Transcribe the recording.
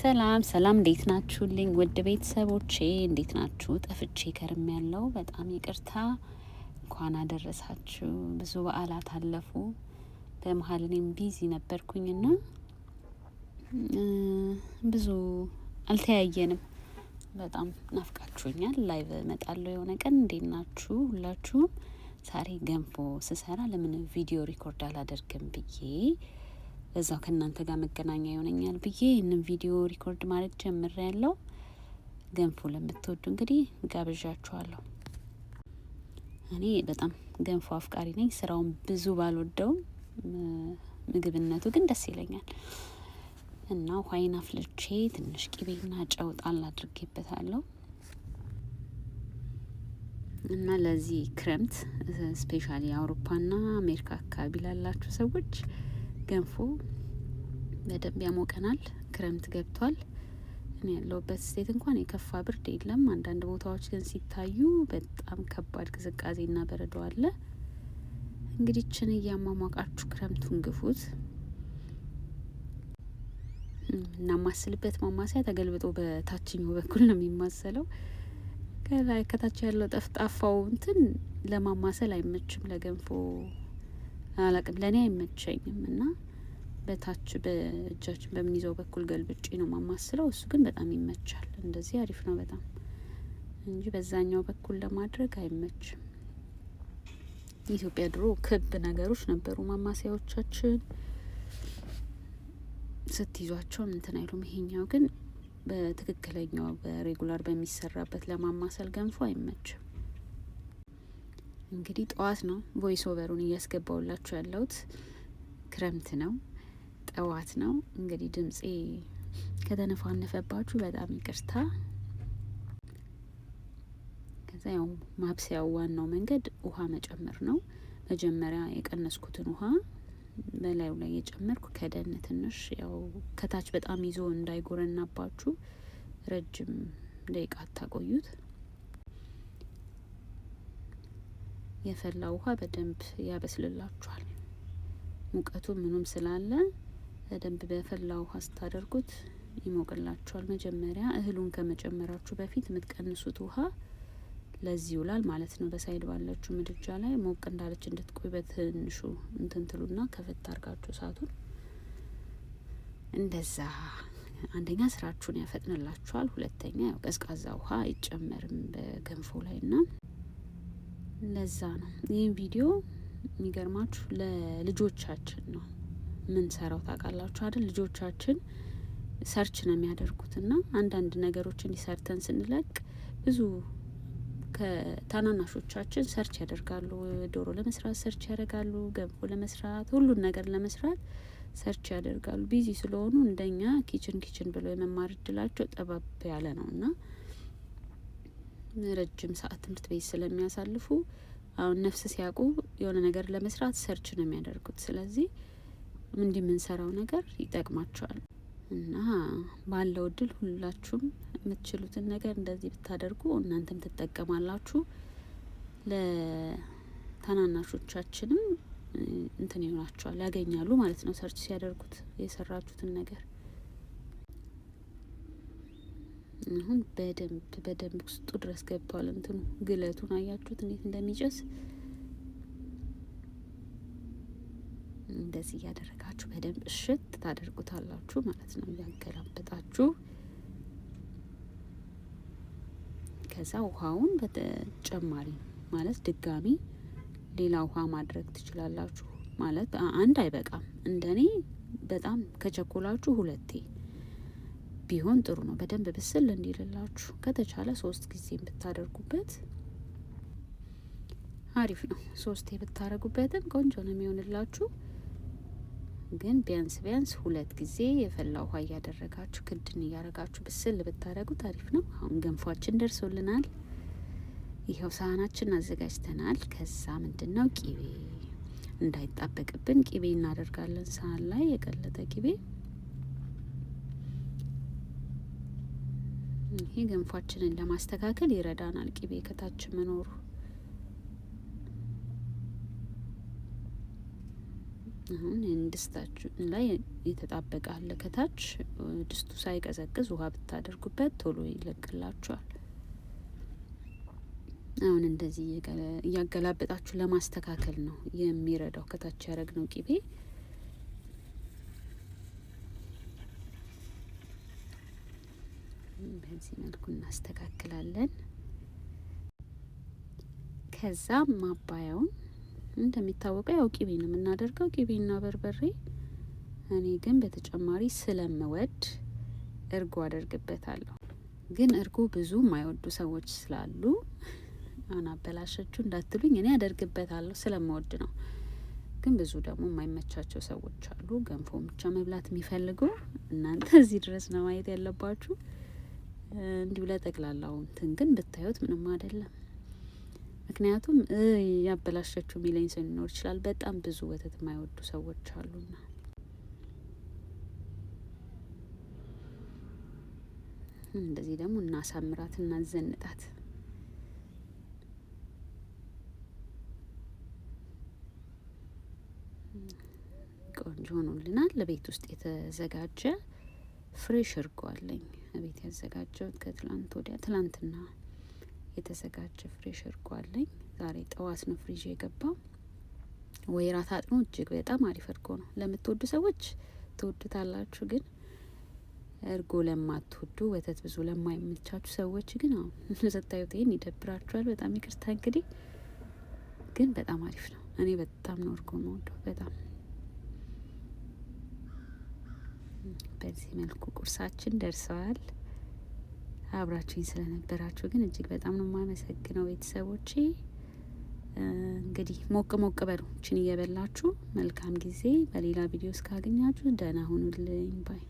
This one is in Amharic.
ሰላም ሰላም፣ እንዴት ናችሁልኝ ውድ ቤተሰቦቼ? እንዴት ናችሁ? ጠፍቼ ከርም ያለው በጣም ይቅርታ። እንኳን አደረሳችሁ። ብዙ በዓላት አለፉ። በመሀል እኔም ቢዚ ነበርኩኝና ብዙ አልተያየንም። በጣም ናፍቃችሁኛል። ላይቭ እመጣለሁ የሆነ ቀን። እንዴት ናችሁ ሁላችሁም? ዛሬ ገንፎ ስሰራ ለምን ቪዲዮ ሪኮርድ አላደርግም ብዬ እዛው ከእናንተ ጋር መገናኛ ይሆነኛል ብዬ ይህንን ቪዲዮ ሪኮርድ ማለት ጀምሬያለሁ። ገንፎ ለምትወዱ እንግዲህ ጋብዣችኋለሁ። እኔ በጣም ገንፎ አፍቃሪ ነኝ። ስራውን ብዙ ባልወደውም ምግብነቱ ግን ደስ ይለኛል እና ውሃዬን አፍልቼ ትንሽ ቅቤና ጨው ጣል አድርጌበታለሁ እና ለዚህ ክረምት ስፔሻሊ አውሮፓና አሜሪካ አካባቢ ላላችሁ ሰዎች ገንፎ በደንብ ያሞቀናል። ክረምት ገብቷል። እኔ ያለሁበት ስቴት እንኳን የከፋ ብርድ የለም። አንዳንድ ቦታዎች ግን ሲታዩ በጣም ከባድ ቅዝቃዜና በረዶ አለ። እንግዲህ ችን እያሟሟቃችሁ ክረምቱን ግፉት። እናማስልበት ማማሲያ ተገልብጦ በታችኛው በኩል ነው የሚማሰለው። ከላይ ከታች ያለው ጠፍጣፋው እንትን ለማማሰል አይመችም። ለገንፎ አላቅም፣ ለእኔ አይመቸኝም እና በታች በእጃችን በምንይዘው በኩል ገልብጬ ነው ማማስለው። እሱ ግን በጣም ይመቻል። እንደዚህ አሪፍ ነው በጣም እንጂ በዛኛው በኩል ለማድረግ አይመችም። ኢትዮጵያ ድሮ ክብ ነገሮች ነበሩ ማማሰያዎቻችን። ስትይዟቸው እንትን አይሉም። ይሄኛው ግን በትክክለኛው በሬጉላር በሚሰራበት ለማማሰል ገንፎ አይመችም። እንግዲህ ጠዋት ነው ቮይስ ኦቨሩን እያስገባውላችሁ ያለሁት። ክረምት ነው፣ ጠዋት ነው። እንግዲህ ድምጼ ከተነፋነፈባችሁ በጣም ይቅርታ። ከዛ ያው ማብሰያው ዋናው መንገድ ውሃ መጨመር ነው። መጀመሪያ የቀነስኩትን ውሃ በላዩ ላይ የጨመርኩ ከደን ትንሽ ያው ከታች በጣም ይዞ እንዳይጎረናባችሁ ረጅም ደቂቃ አታቆዩት። የፈላ ውሃ በደንብ ያበስልላችኋል። ሙቀቱ ምኑም ስላለ በደንብ በፈላ ውሃ ስታደርጉት ይሞቅላችኋል። መጀመሪያ እህሉን ከመጨመራችሁ በፊት የምትቀንሱት ውሃ ለዚህ ይውላል ማለት ነው። በሳይድ ባለችው ምድጃ ላይ ሞቅ እንዳለች እንድትቆይ በትንሹ እንትን ትሉና ከፈት አርጋችሁ እሳቱን። እንደዛ አንደኛ ስራችሁን ያፈጥንላችኋል፣ ሁለተኛ ያው ቀዝቃዛ ውሃ አይጨመርም በገንፎ ላይ እና ለዛ ነው ይህን ቪዲዮ የሚገርማችሁ ለልጆቻችን ነው ምን ሰራው ታውቃላችሁ አይደል? ልጆቻችን ሰርች ነው የሚያደርጉት እና አንዳንድ ነገሮችን ሰርተን ስንለቅ ብዙ ከታናናሾቻችን ሰርች ያደርጋሉ። ዶሮ ለመስራት ሰርች ያደርጋሉ፣ ገንፎ ለመስራት፣ ሁሉን ነገር ለመስራት ሰርች ያደርጋሉ። ቢዚ ስለሆኑ እንደኛ ኪችን ብለው የመማር እድላቸው ጠባብ ያለ ነው እና ረጅም ሰዓት ትምህርት ቤት ስለሚያሳልፉ አሁን ነፍስ ሲያውቁ የሆነ ነገር ለመስራት ሰርች ነው የሚያደርጉት። ስለዚህ እንዲህ የምንሰራው ነገር ይጠቅማቸዋል እና ባለው እድል ሁላችሁም የምትችሉትን ነገር እንደዚህ ብታደርጉ እናንተም ትጠቀማላችሁ። ለታናናሾቻችንም እንትን ይሆናቸዋል፣ ያገኛሉ ማለት ነው ሰርች ሲያደርጉት የሰራችሁትን ነገር። አሁን በደንብ ውስጡ ድረስ ገብቷል። እንትኑ ግለቱን አያችሁት እንዴት እንደሚጨስ? እንደዚህ እያደረጋችሁ በደንብ እሽት ታደርጉታላችሁ ማለት ነው፣ እያገላበጣችሁ። ከዛ ውሃውን በተጨማሪ ማለት ድጋሚ ሌላ ውሃ ማድረግ ትችላላችሁ። ማለት አንድ አይበቃም። እንደኔ በጣም ከቸኮላችሁ 2 ቢሆን ጥሩ ነው። በደንብ ብስል እንዲልላችሁ ከተቻለ 3 ጊዜ ብታደርጉበት አሪፍ ነው። 3 ብታረጉበትም ቆንጆ ነው የሚሆንላችሁ። ግን ቢያንስ 2 ጊዜ የፈላ ውሃ እያደረጋችሁ ክድን እያረጋችሁ ብስል ብታረጉት አሪፍ ነው። አሁን ገንፏችን ደርሶልናል። ይኸው ሳህናችን አዘጋጅተናል። ከዛ ምንድነው ቅቤ እንዳይጣበቅብን ቅቤ እናደርጋለን። ሳህን ላይ የቀለጠ ቅቤ። ይሄ ገንፏችንን ለማስተካከል ይረዳናል ቅቤ ከታች መኖሩ። አሁን ድስታችሁ ላይ የተጣበቀ አለ ከታች። ድስቱ ሳይቀዘቅዝ ውሃ ብታደርጉበት ቶሎ ይለቅላችኋል። አሁን እንደዚህ እያገላበጣችሁ ለማስተካከል ነው የሚረዳው። ከታች ያረግነው ቂቤ በዚህ መልኩ እናስተካክላለን። ከዛ ማባያውን እንደሚታወቀው ያው ቂቤ ነው የምናደርገው፣ ቂቤና በርበሬ። እኔ ግን በተጨማሪ ስለምወድ እርጎ አደርግበታለሁ። ግን እርጎ ብዙ የማይወዱ ሰዎች ስላሉ አሁን አበላሸችሁ እንዳትሉኝ፣ እኔ አደርግበታለሁ ስለምወድ ነው። ግን ብዙ ደግሞ የማይመቻቸው ሰዎች አሉ፣ ገንፎ ብቻ መብላት የሚፈልጉ። እናንተ እዚህ ድረስ ነው ማየት ያለባችሁ። እንዲሁ ለጠቅላላው እንትን ግን ብታዩት ምንም አይደለም። ምክንያቱም ያበላሸችው የሚለኝ ሰው ሊኖር ይችላል። በጣም ብዙ ወተት የማይወዱ ሰዎች አሉና እንደዚህ ደግሞ እናሳምራት፣ እናዘንጣት። ቆንጆ ሆኖልናል። ለቤት ውስጥ የተዘጋጀ ፍሬሽ እርጎ አለኝ ቤት ያዘጋጀሁት ትላንትና የተዘጋጀ ፍሬሽ እርጎ አለኝ። ዛሬ ጠዋት ነው ፍሪጅ የገባው። ወይራ ታጥኖ እጅግ በጣም አሪፍ እርጎ ነው። ለምትወዱ ሰዎች ትወዱታላችሁ። ግን እርጎ ለማትወዱ፣ ወተት ብዙ ለማይመቻችሁ ሰዎች ግን ስታዩት ይሄን ይደብራችኋል። በጣም ይቅርታ እንግዲህ። ግን በጣም አሪፍ ነው። እኔ በጣም ነው እርጎ የምወደው በጣም። በዚህ መልኩ ቁርሳችን ደርሰዋል። አብራችሁኝ ስለነበራችሁ ግን እጅግ በጣም ነው የማመሰግነው ቤተሰቦቼ። እንግዲህ ሞቅ ሞቅ በሉ እችን እየበላችሁ። መልካም ጊዜ። በሌላ ቪዲዮ እስካገኛችሁ ደህና ሁኑልኝ ባይ